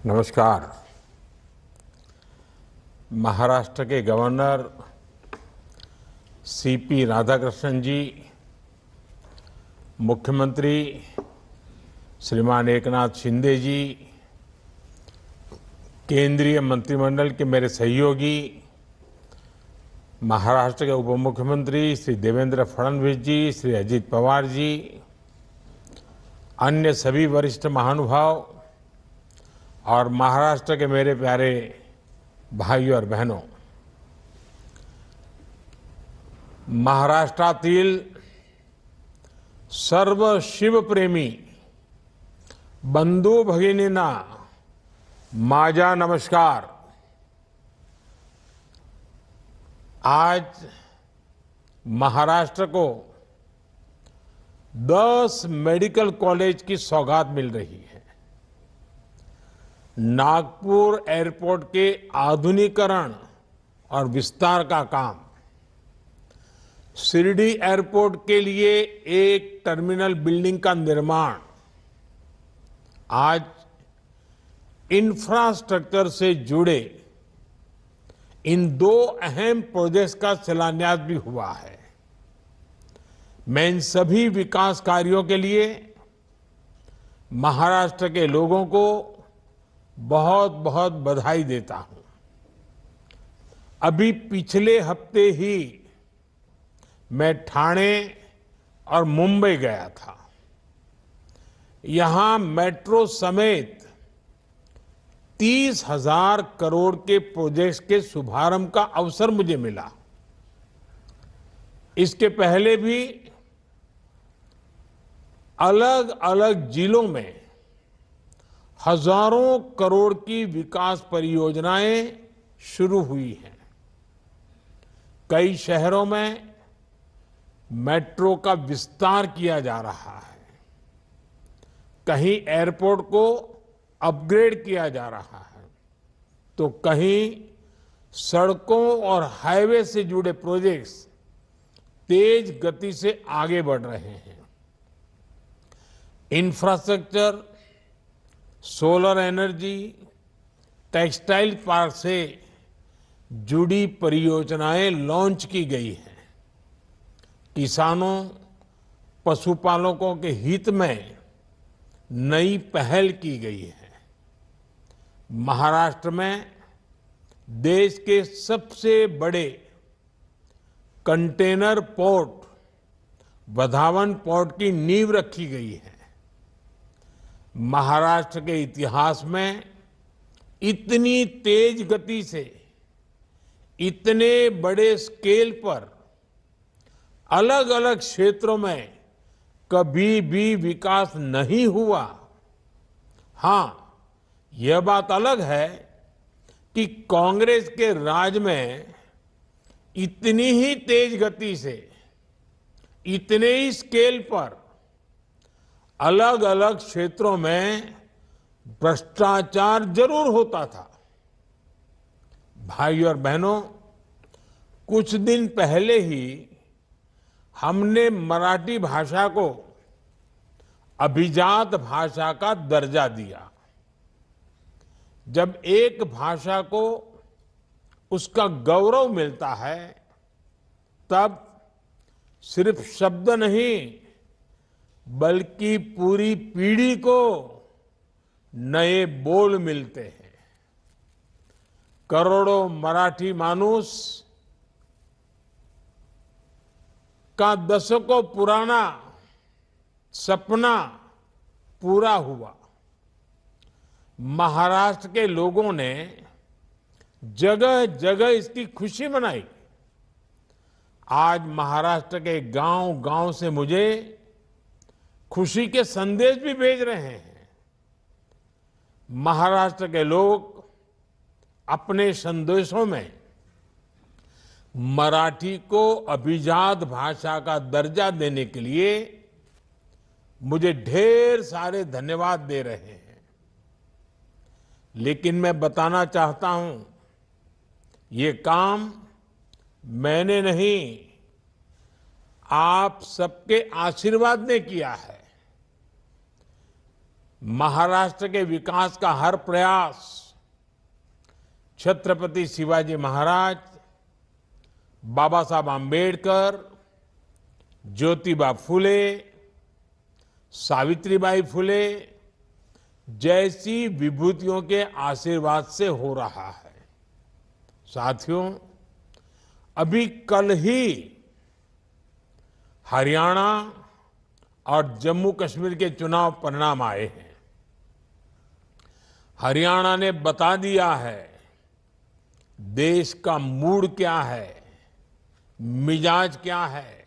नमस्कार। महाराष्ट्र के governor CP Radhakrishnan जी, मुख्यमंत्री श्रीमान एकनाथ शिंदे जी, केंद्रीय मंत्रिमंडल के मेरे सहयोगी, महाराष्ट्र के उप मुख्यमंत्री श्री देवेंद्र फडणवीस जी, श्री अजित पवार जी, अन्य सभी वरिष्ठ महानुभाव और महाराष्ट्र के मेरे प्यारे भाइयों और बहनों, महाराष्ट्रातील सर्व शिवप्रेमी बंधू भगिनींना माझा नमस्कार। आज महाराष्ट्र को 10 मेडिकल कॉलेज की सौगात मिल रही है। नागपुर एयरपोर्ट के आधुनिकीकरण और विस्तार का काम, शिरडी एयरपोर्ट के लिए एक टर्मिनल बिल्डिंग का निर्माण, आज इंफ्रास्ट्रक्चर से जुड़े इन 2 अहम प्रोजेक्ट्स का शिलान्यास भी हुआ है। मैं इन सभी विकास कार्यों के लिए महाराष्ट्र के लोगों को बहुत बहुत बधाई देता हूं। अभी पिछले हफ्ते ही मैं ठाणे और मुंबई गया था। यहां मेट्रो समेत 30,000 करोड़ के प्रोजेक्ट्स के शुभारंभ का अवसर मुझे मिला। इसके पहले भी अलग अलग जिलों में हजारों करोड़ की विकास परियोजनाएं शुरू हुई हैं। कई शहरों में मेट्रो का विस्तार किया जा रहा है, कहीं एयरपोर्ट को अपग्रेड किया जा रहा है, तो कहीं सड़कों और हाईवे से जुड़े प्रोजेक्ट्स तेज गति से आगे बढ़ रहे हैं। Infrastructure, solar energy, textile park से जुड़ी परियोजनाएं लॉन्च की गई हैं। किसानों, पशुपालकों के हित में नई पहल की गई है। महाराष्ट्र में देश के सबसे बड़े कंटेनर पोर्ट वधावन पोर्ट की नींव रखी गई है। महाराष्ट्र के इतिहास में इतनी तेज गति से, इतने बड़े स्केल पर अलग अलग क्षेत्रों में कभी भी विकास नहीं हुआ। हां, यह बात अलग है कि कांग्रेस के राज में इतनी ही तेज गति से, इतने ही स्केल पर अलग अलग क्षेत्रों में भ्रष्टाचार जरूर होता था। भाइयों और बहनों, कुछ दिन पहले ही हमने मराठी भाषा को अभिजात भाषा का दर्जा दिया। जब एक भाषा को उसका गौरव मिलता है, तब सिर्फ शब्द नहीं बल्कि पूरी पीढ़ी को नए बोल मिलते हैं। करोड़ों मराठी मानुस का दशकों पुराना सपना पूरा हुआ। महाराष्ट्र के लोगों ने जगह जगह इसकी खुशी मनाई। आज महाराष्ट्र के गांव-गांव से मुझे खुशी के संदेश भी भेज रहे हैं। महाराष्ट्र के लोग अपने संदेशों में मराठी को अभिजात भाषा का दर्जा देने के लिए मुझे ढेर सारे धन्यवाद दे रहे हैं। लेकिन मैं बताना चाहता हूं, ये काम मैंने नहीं, आप सबके आशीर्वाद ने किया है। महाराष्ट्र के विकास का हर प्रयास छत्रपति शिवाजी महाराज, बाबा साहब आम्बेडकर, ज्योतिबा फुले, सावित्रीबाई फुले जैसी विभूतियों के आशीर्वाद से हो रहा है। साथियों, अभी कल ही हरियाणा और जम्मू कश्मीर के चुनाव परिणाम आए हैं। हरियाणा ने बता दिया है देश का मूड क्या है, मिजाज क्या है।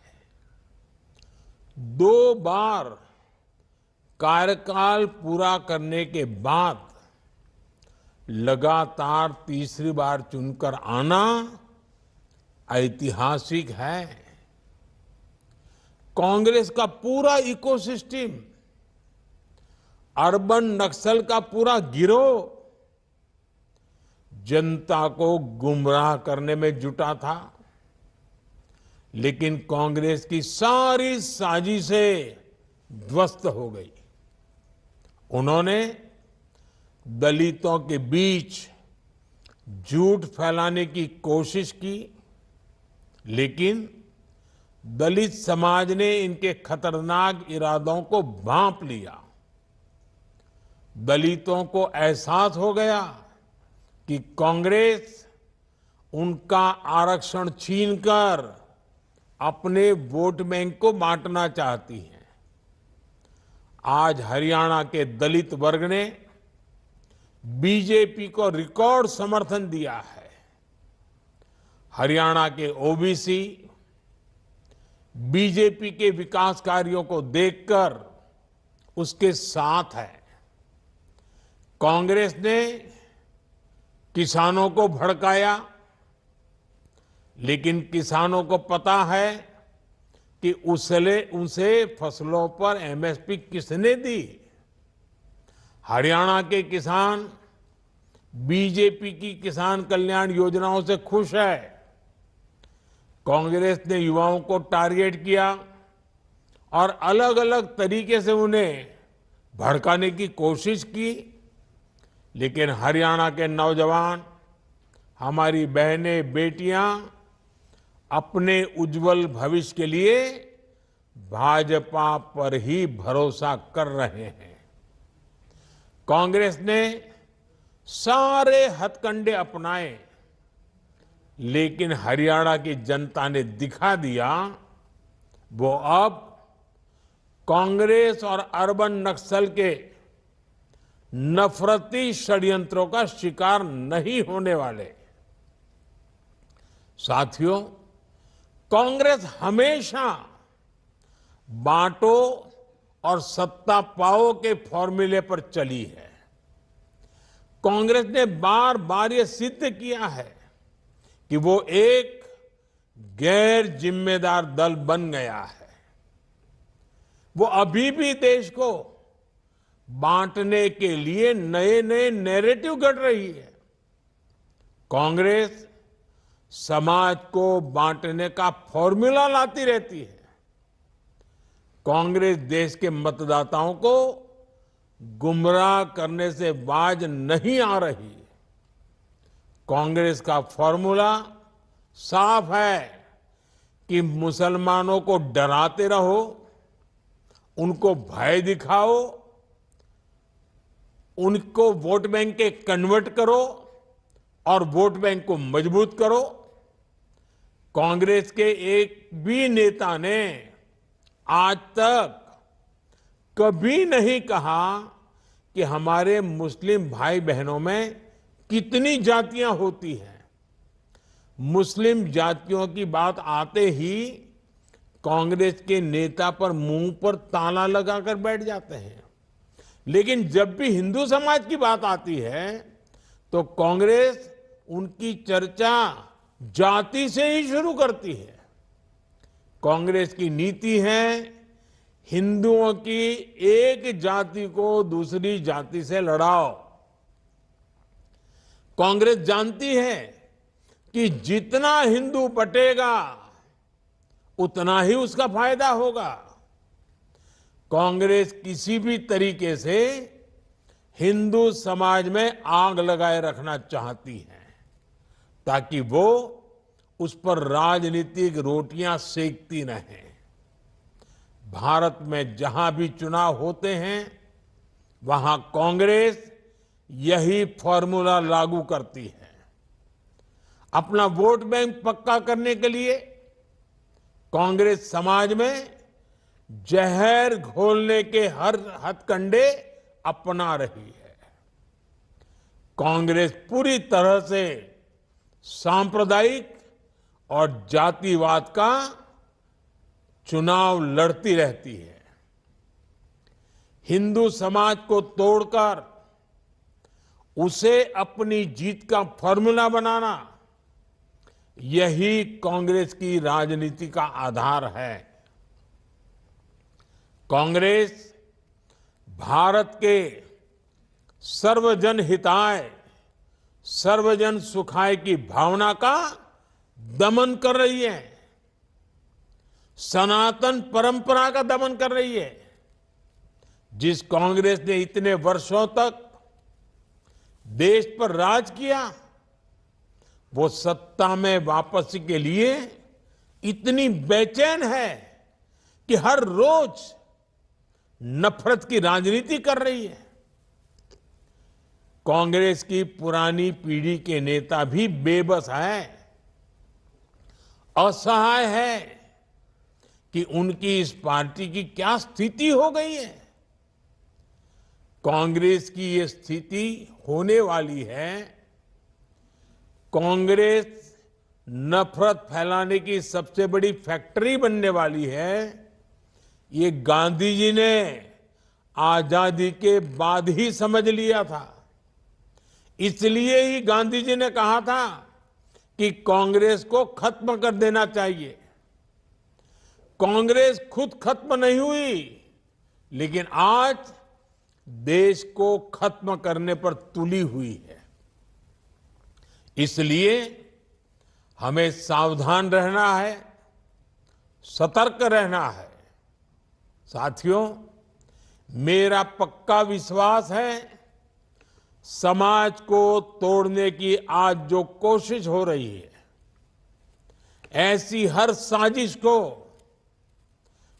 2 बार कार्यकाल पूरा करने के बाद लगातार तीसरी बार चुनकर आना ऐतिहासिक है। कांग्रेस का पूरा इकोसिस्टम, अर्बन नक्सल का पूरा गिरोह जनता को गुमराह करने में जुटा था, लेकिन कांग्रेस की सारी साजिशें ध्वस्त हो गई। उन्होंने दलितों के बीच झूठ फैलाने की कोशिश की, लेकिन दलित समाज ने इनके खतरनाक इरादों को भांप लिया। दलितों को एहसास हो गया कि कांग्रेस उनका आरक्षण छीनकर अपने वोट बैंक को बांटना चाहती है। आज हरियाणा के दलित वर्ग ने बीजेपी को रिकॉर्ड समर्थन दिया है। हरियाणा के ओबीसी बीजेपी के विकास कार्यों को देखकर उसके साथ है। कांग्रेस ने किसानों को भड़काया, लेकिन किसानों को पता है कि उसे फसलों पर एमएसपी किसने दी। हरियाणा के किसान बीजेपी की किसान कल्याण योजनाओं से खुश है। कांग्रेस ने युवाओं को टारगेट किया और अलग अलग तरीके से उन्हें भड़काने की कोशिश की, लेकिन हरियाणा के नौजवान, हमारी बहनें, बेटियां अपने उज्जवल भविष्य के लिए भाजपा पर ही भरोसा कर रहे हैं। कांग्रेस ने सारे हथकंडे अपनाए, लेकिन हरियाणा की जनता ने दिखा दिया वो अब कांग्रेस और अर्बन नक्सल के नफरती षड्यंत्रों का शिकार नहीं होने वाले। साथियों, कांग्रेस हमेशा बांटो और सत्ता पाओ के फॉर्मूले पर चली है। कांग्रेस ने बार बार ये सिद्ध किया है कि वो एक गैर जिम्मेदार दल बन गया है। वो अभी भी देश को बांटने के लिए नए नए नैरेटिव गढ़ रही है। कांग्रेस समाज को बांटने का फॉर्मूला लाती रहती है। कांग्रेस देश के मतदाताओं को गुमराह करने से बाज नहीं आ रही। कांग्रेस का फॉर्मूला साफ है कि मुसलमानों को डराते रहो, उनको भय दिखाओ, उनको वोट बैंक के कन्वर्ट करो और वोट बैंक को मजबूत करो। कांग्रेस के एक भी नेता ने आज तक कभी नहीं कहा कि हमारे मुस्लिम भाई बहनों में कितनी जातियां होती हैं। मुस्लिम जातियों की बात आते ही कांग्रेस के नेता पर मुंह पर ताला लगाकर बैठ जाते हैं, लेकिन जब भी हिंदू समाज की बात आती है तो कांग्रेस उनकी चर्चा जाति से ही शुरू करती है। कांग्रेस की नीति है हिंदुओं की एक जाति को दूसरी जाति से लड़ाओ। कांग्रेस जानती है कि जितना हिंदू बटेगा उतना ही उसका फायदा होगा। कांग्रेस किसी भी तरीके से हिंदू समाज में आग लगाए रखना चाहती हैं ताकि वो उस पर राजनीतिक रोटियां सेकती रहें। भारत में जहां भी चुनाव होते हैं वहां कांग्रेस यही फॉर्मूला लागू करती है। अपना वोट बैंक पक्का करने के लिए कांग्रेस समाज में जहर घोलने के हर हथकंडे अपना रही है। कांग्रेस पूरी तरह से सांप्रदायिक और जातिवाद का चुनाव लड़ती रहती है। हिंदू समाज को तोड़कर उसे अपनी जीत का फॉर्मूला बनाना, यही कांग्रेस की राजनीति का आधार है। कांग्रेस भारत के सर्वजन हिताय, सर्वजन सुखाय की भावना का दमन कर रही है, सनातन परंपरा का दमन कर रही है। जिस कांग्रेस ने इतने वर्षों तक देश पर राज किया, वो सत्ता में वापसी के लिए इतनी बेचैन है कि हर रोज नफरत की राजनीति कर रही है। कांग्रेस की पुरानी पीढ़ी के नेता भी बेबस है, असहाय है कि उनकी इस पार्टी की क्या स्थिति हो गई है। कांग्रेस की ये स्थिति होने वाली है। कांग्रेस नफरत फैलाने की सबसे बड़ी फैक्ट्री बनने वाली है। ये गांधी जी ने आजादी के बाद ही समझ लिया था। इसलिए ही गांधी जी ने कहा था कि कांग्रेस को खत्म कर देना चाहिए। कांग्रेस खुद खत्म नहीं हुई, लेकिन आज देश को खत्म करने पर तुली हुई है। इसलिए हमें सावधान रहना है, सतर्क रहना है। साथियों, मेरा पक्का विश्वास है, समाज को तोड़ने की आज जो कोशिश हो रही है, ऐसी हर साजिश को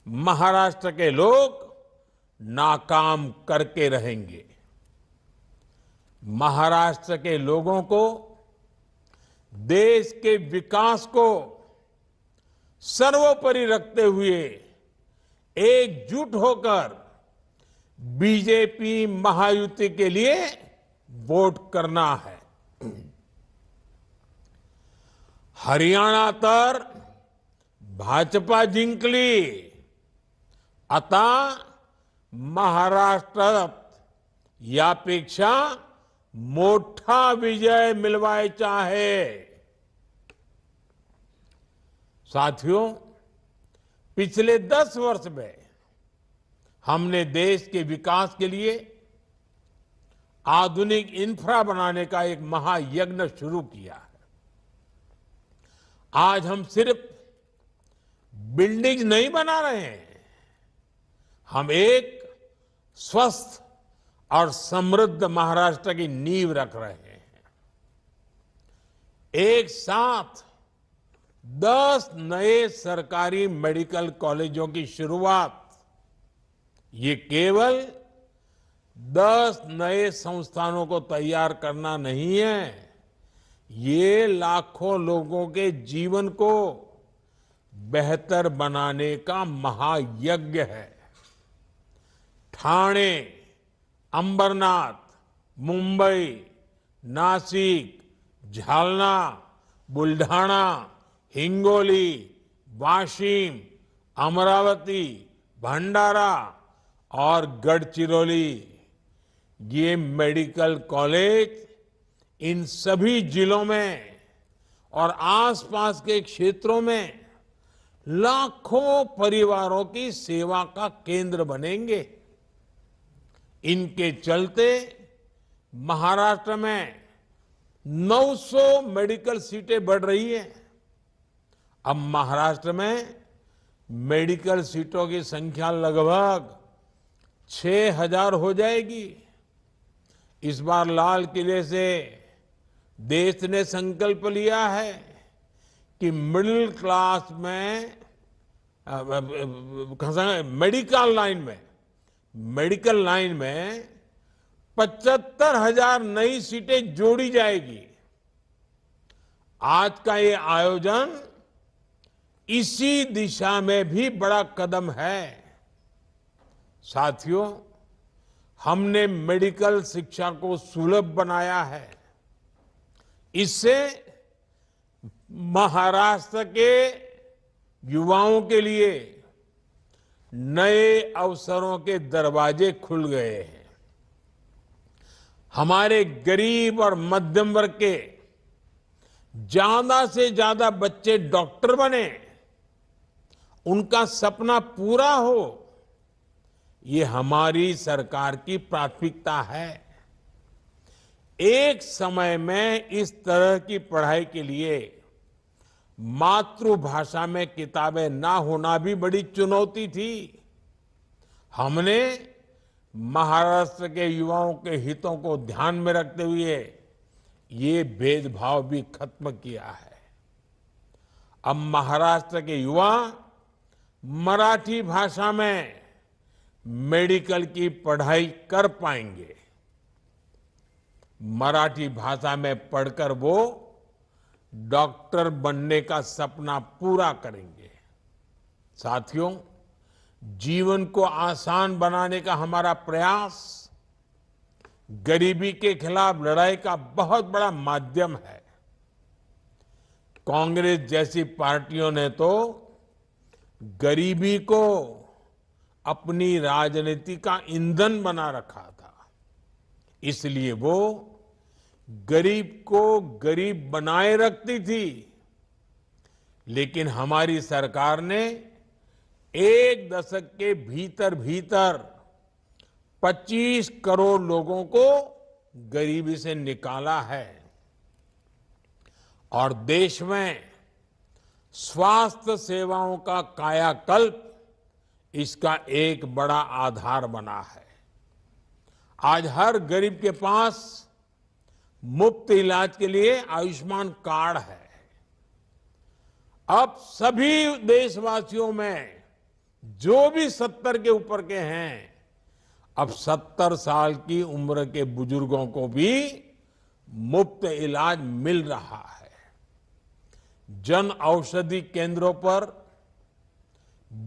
महाराष्ट्र के लोग नाकाम करके रहेंगे। महाराष्ट्र के लोगों को देश के विकास को सर्वोपरि रखते हुए एकजुट होकर बीजेपी महायुति के लिए वोट करना है। हरियाणा तर भाजपा जिंकली, आता महाराष्ट्रात यापेक्षा मोठा विजय मिलवायचा आहे। साथियों, पिछले 10 वर्ष में हमने देश के विकास के लिए आधुनिक इंफ्रा बनाने का एक महायज्ञ शुरू किया है। आज हम सिर्फ बिल्डिंग नहीं बना रहे हैं, हम एक स्वस्थ और समृद्ध महाराष्ट्र की नींव रख रहे हैं। एक साथ 10 नए सरकारी मेडिकल कॉलेजों की शुरुआत, ये केवल 10 नए संस्थानों को तैयार करना नहीं है, ये लाखों लोगों के जीवन को बेहतर बनाने का महायज्ञ है। ठाणे, अंबरनाथ, मुंबई, नासिक, झालना, बुल्ढाणा, हिंगोली, वाशिम, अमरावती, भंडारा और गढ़चिरौली, ये मेडिकल कॉलेज इन सभी जिलों में और आसपास के क्षेत्रों में लाखों परिवारों की सेवा का केंद्र बनेंगे। इनके चलते महाराष्ट्र में 900 मेडिकल सीटें बढ़ रही हैं। अब महाराष्ट्र में मेडिकल सीटों की संख्या लगभग 6000 हो जाएगी। इस बार लाल किले से देश ने संकल्प लिया है कि मिडिल क्लास में मेडिकल लाइन में 75,000 नई सीटें जोड़ी जाएगी। आज का ये आयोजन इसी दिशा में भी बड़ा कदम है। साथियों, हमने मेडिकल शिक्षा को सुलभ बनाया है। इससे महाराष्ट्र के युवाओं के लिए नए अवसरों के दरवाजे खुल गए हैं। हमारे गरीब और मध्यम वर्ग के ज्यादा से ज्यादा बच्चे डॉक्टर बने, उनका सपना पूरा हो, ये हमारी सरकार की प्राथमिकता है। एक समय में इस तरह की पढ़ाई के लिए मातृभाषा में किताबें ना होना भी बड़ी चुनौती थी। हमने महाराष्ट्र के युवाओं के हितों को ध्यान में रखते हुए ये भेदभाव भी खत्म किया है। अब महाराष्ट्र के युवा मराठी भाषा में मेडिकल की पढ़ाई कर पाएंगे। मराठी भाषा में पढ़कर वो डॉक्टर बनने का सपना पूरा करेंगे। साथियों, जीवन को आसान बनाने का हमारा प्रयास गरीबी के खिलाफ लड़ाई का बहुत बड़ा माध्यम है। कांग्रेस जैसी पार्टियों ने तो गरीबी को अपनी राजनीति का ईंधन बना रखा था, इसलिए वो गरीब को गरीब बनाए रखती थी। लेकिन हमारी सरकार ने एक दशक के भीतर भीतर 25 करोड़ लोगों को गरीबी से निकाला है और देश में स्वास्थ्य सेवाओं का कायाकल्प इसका एक बड़ा आधार बना है। आज हर गरीब के पास मुफ्त इलाज के लिए आयुष्मान कार्ड है। अब सभी देशवासियों में जो भी 70 के ऊपर के हैं, अब 70 साल की उम्र के बुजुर्गों को भी मुफ्त इलाज मिल रहा है। जन औषधि केंद्रों पर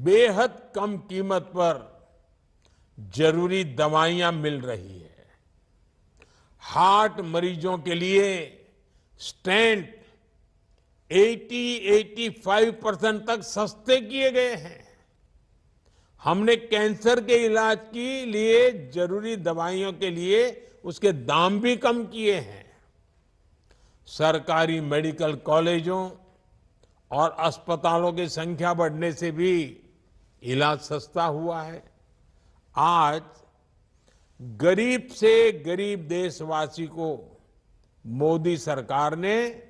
बेहद कम कीमत पर जरूरी दवाइयां मिल रही है। हार्ट मरीजों के लिए स्टेंट 80-85% तक सस्ते किए गए हैं। हमने कैंसर के इलाज के लिए जरूरी दवाइयों के लिए उसके दाम भी कम किए हैं। सरकारी मेडिकल कॉलेजों और अस्पतालों की संख्या बढ़ने से भी इलाज सस्ता हुआ है। आज गरीब से गरीब देशवासी को मोदी सरकार ने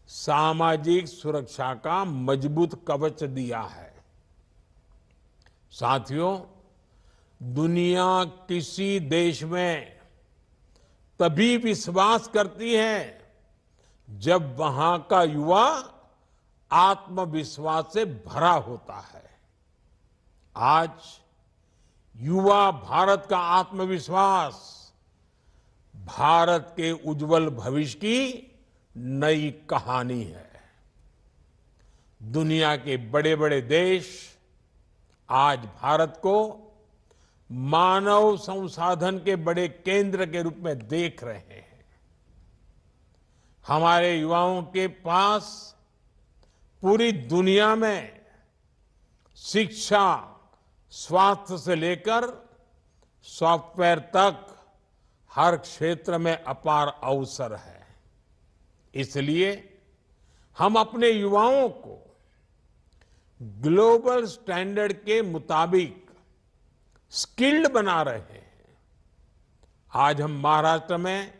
सामाजिक सुरक्षा का मजबूत कवच दिया है। साथियों, दुनिया किसी देश में तभी विश्वास करती है जब वहां का युवा आत्मविश्वास से भरा होता है। आज युवा भारत का आत्मविश्वास भारत के उज्जवल भविष्य की नई कहानी है। दुनिया के बड़े बड़े देश आज भारत को मानव संसाधन के बड़े केंद्र के रूप में देख रहे हैं। हमारे युवाओं के पास पूरी दुनिया में शिक्षा, स्वास्थ्य से लेकर सॉफ्टवेयर तक हर क्षेत्र में अपार अवसर है। इसलिए हम अपने युवाओं को ग्लोबल स्टैंडर्ड के मुताबिक स्किल्ड बना रहे हैं। आज हम महाराष्ट्र में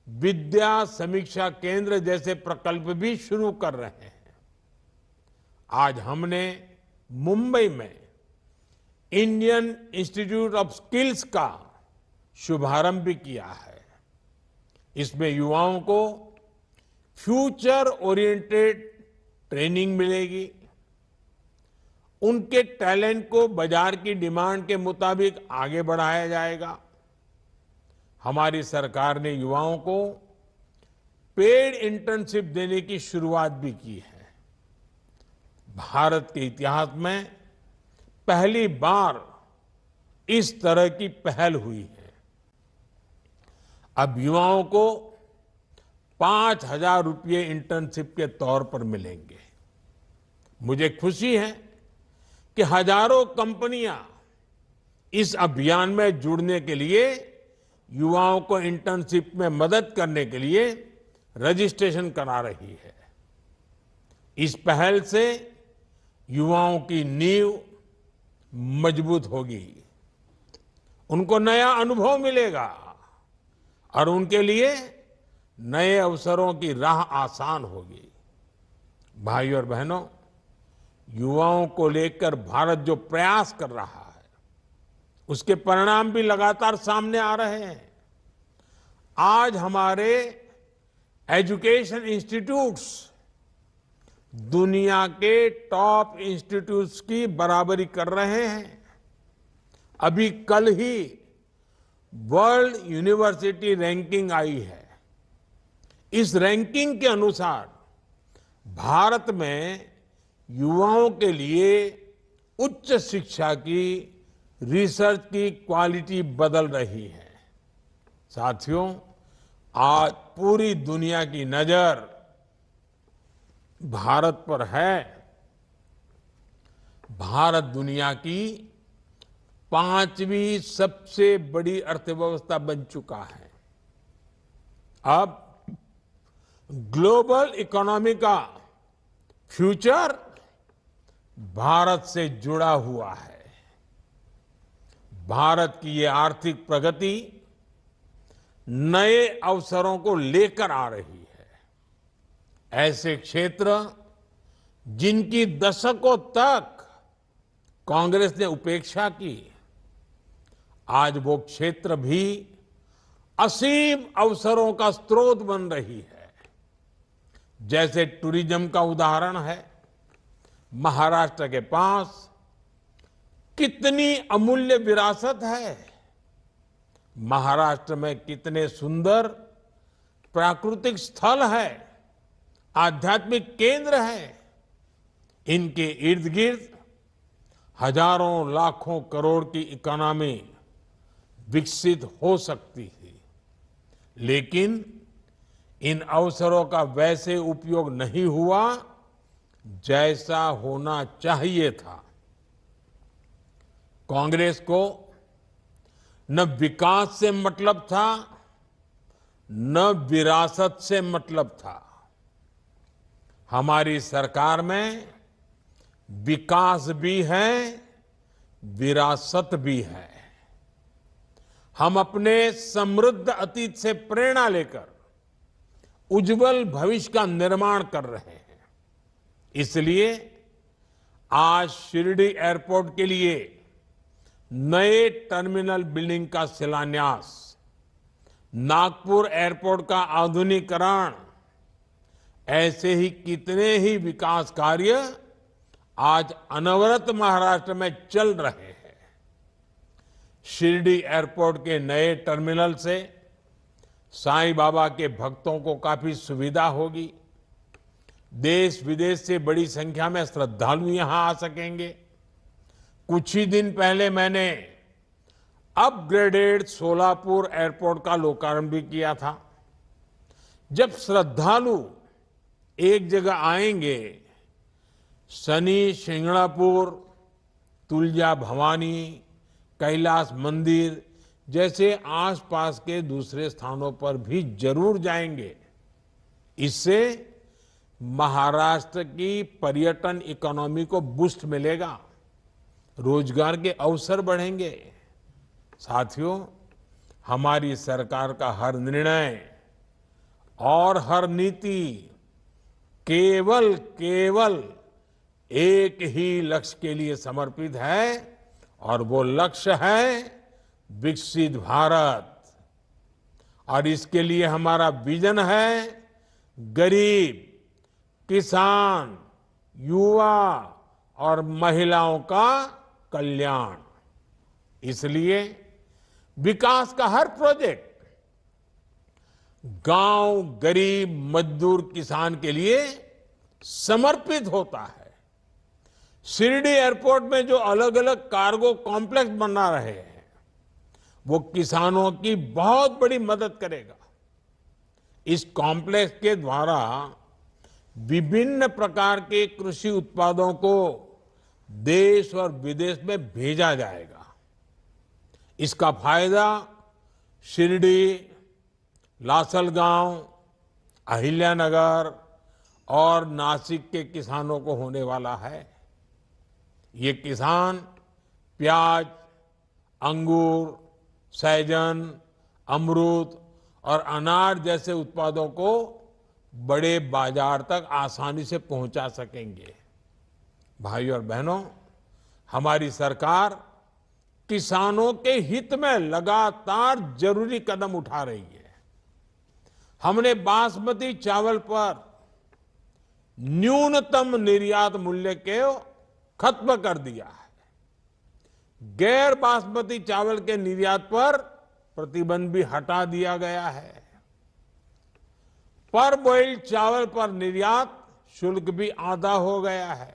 विद्या समीक्षा केंद्र जैसे प्रकल्प भी शुरू कर रहे हैं। आज हमने मुंबई में इंडियन इंस्टीट्यूट ऑफ स्किल्स का शुभारंभ भी किया है। इसमें युवाओं को फ्यूचर ओरिएंटेड ट्रेनिंग मिलेगी, उनके टैलेंट को बाजार की डिमांड के मुताबिक आगे बढ़ाया जाएगा। हमारी सरकार ने युवाओं को पेड इंटर्नशिप देने की शुरुआत भी की है। भारत के इतिहास में पहली बार इस तरह की पहल हुई है। अब युवाओं को 5,000 रुपये इंटर्नशिप के तौर पर मिलेंगे। मुझे खुशी है कि हजारों कंपनियां इस अभियान में जुड़ने के लिए युवाओं को इंटर्नशिप में मदद करने के लिए रजिस्ट्रेशन करा रही है। इस पहल से युवाओं की नींव मजबूत होगी, उनको नया अनुभव मिलेगा और उनके लिए नए अवसरों की राह आसान होगी। भाइयों और बहनों, युवाओं को लेकर भारत जो प्रयास कर रहा है, उसके परिणाम भी लगातार सामने आ रहे हैं। आज हमारे एजुकेशन इंस्टीट्यूट्स दुनिया के टॉप इंस्टीट्यूट्स की बराबरी कर रहे हैं। अभी कल ही वर्ल्ड यूनिवर्सिटी रैंकिंग आई है। इस रैंकिंग के अनुसार भारत में युवाओं के लिए उच्च शिक्षा की, रिसर्च की क्वालिटी बदल रही है। साथियों, आज पूरी दुनिया की नजर भारत पर है। भारत दुनिया की 5वीं सबसे बड़ी अर्थव्यवस्था बन चुका है। अब ग्लोबल इकोनॉमी का फ्यूचर भारत से जुड़ा हुआ है। भारत की ये आर्थिक प्रगति नए अवसरों को लेकर आ रही है। ऐसे क्षेत्र जिनकी दशकों तक कांग्रेस ने उपेक्षा की, आज वो क्षेत्र भी असीम अवसरों का स्रोत बन रही है। जैसे टूरिज्म का उदाहरण है। महाराष्ट्र के पास कितनी अमूल्य विरासत है। महाराष्ट्र में कितने सुंदर प्राकृतिक स्थल है, आध्यात्मिक केंद्र है। इनके इर्द गिर्द हजारों लाखों करोड़ की इकोनॉमी विकसित हो सकती थी, लेकिन इन अवसरों का वैसे उपयोग नहीं हुआ जैसा होना चाहिए था। कांग्रेस को न विकास से मतलब था, न विरासत से मतलब था। हमारी सरकार में विकास भी है, विरासत भी है। हम अपने समृद्ध अतीत से प्रेरणा लेकर उज्जवल भविष्य का निर्माण कर रहे हैं। इसलिए आज शिरडी एयरपोर्ट के लिए नए टर्मिनल बिल्डिंग का शिलान्यास, नागपुर एयरपोर्ट का आधुनिकीकरण, ऐसे ही कितने ही विकास कार्य आज अनवरत महाराष्ट्र में चल रहे हैं। शिरडी एयरपोर्ट के नए टर्मिनल से साईं बाबा के भक्तों को काफी सुविधा होगी। देश विदेश से बड़ी संख्या में श्रद्धालु यहां आ सकेंगे। कुछ ही दिन पहले मैंने अपग्रेडेड सोलापुर एयरपोर्ट का लोकार्पण भी किया था। जब श्रद्धालु एक जगह आएंगे, शनि शिंगणापुर, तुलजा भवानी, कैलाश मंदिर जैसे आसपास के दूसरे स्थानों पर भी जरूर जाएंगे। इससे महाराष्ट्र की पर्यटन इकोनॉमी को बूस्ट मिलेगा, रोजगार के अवसर बढ़ेंगे। साथियों, हमारी सरकार का हर निर्णय और हर नीति केवल एक ही लक्ष्य के लिए समर्पित है, और वो लक्ष्य है विकसित भारत। और इसके लिए हमारा विजन है गरीब, किसान, युवा और महिलाओं का कल्याण। इसलिए विकास का हर प्रोजेक्ट गांव, गरीब, मजदूर, किसान के लिए समर्पित होता है। शिरडी एयरपोर्ट में जो अलग अलग कार्गो कॉम्प्लेक्स बना रहे हैं, वो किसानों की बहुत बड़ी मदद करेगा। इस कॉम्प्लेक्स के द्वारा विभिन्न प्रकार के कृषि उत्पादों को देश और विदेश में भेजा जाएगा। इसका फायदा शिरडी, लासलगांव, अहिल्यानगर और नासिक के किसानों को होने वाला है। ये किसान प्याज, अंगूर, सहजन, अमरूद और अनार जैसे उत्पादों को बड़े बाजार तक आसानी से पहुंचा सकेंगे। भाइयों और बहनों, हमारी सरकार किसानों के हित में लगातार जरूरी कदम उठा रही है। हमने बासमती चावल पर न्यूनतम निर्यात मूल्य को खत्म कर दिया है। गैर बासमती चावल के निर्यात पर प्रतिबंध भी हटा दिया गया है। पर बॉइल्ड चावल पर निर्यात शुल्क भी आधा हो गया है।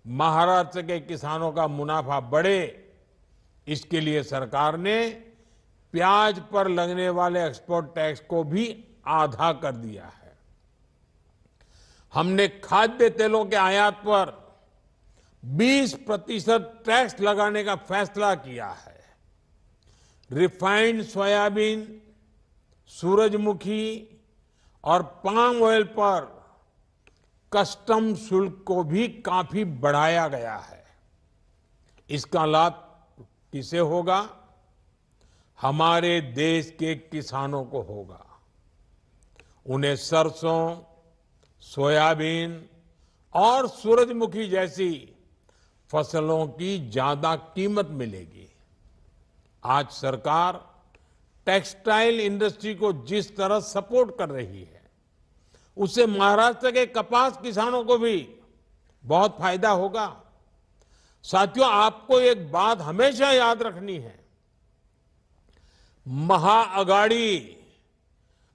महाराष्ट्र के किसानों का मुनाफा बढ़े, इसके लिए सरकार ने प्याज पर लगने वाले एक्सपोर्ट टैक्स को भी आधा कर दिया है। हमने खाद्य तेलों के आयात पर 20% टैक्स लगाने का फैसला किया है। रिफाइंड सोयाबीन, सूरजमुखी और पाम ऑयल पर कस्टम शुल्क को भी काफी बढ़ाया गया है। इसका लाभ किसे होगा? हमारे देश के किसानों को होगा। उन्हें सरसों, सोयाबीन और सूरजमुखी जैसी फसलों की ज्यादा कीमत मिलेगी। आज सरकार टेक्सटाइल इंडस्ट्री को जिस तरह सपोर्ट कर रही है, उससे महाराष्ट्र के कपास किसानों को भी बहुत फायदा होगा। साथियों, आपको एक बात हमेशा याद रखनी है, महाअघाड़ी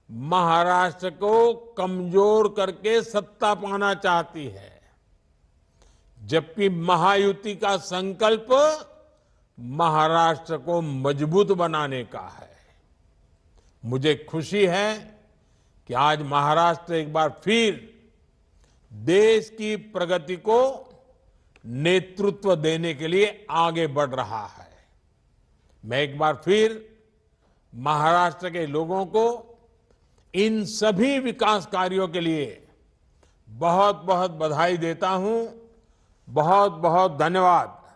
महाराष्ट्र को कमजोर करके सत्ता पाना चाहती है, जबकि महायुति का संकल्प महाराष्ट्र को मजबूत बनाने का है। मुझे खुशी है कि आज महाराष्ट्र एक बार फिर देश की प्रगति को नेतृत्व देने के लिए आगे बढ़ रहा है। मैं एक बार फिर महाराष्ट्र के लोगों को इन सभी विकास कार्यों के लिए बहुत बहुत बधाई देता हूं। बहुत बहुत धन्यवाद।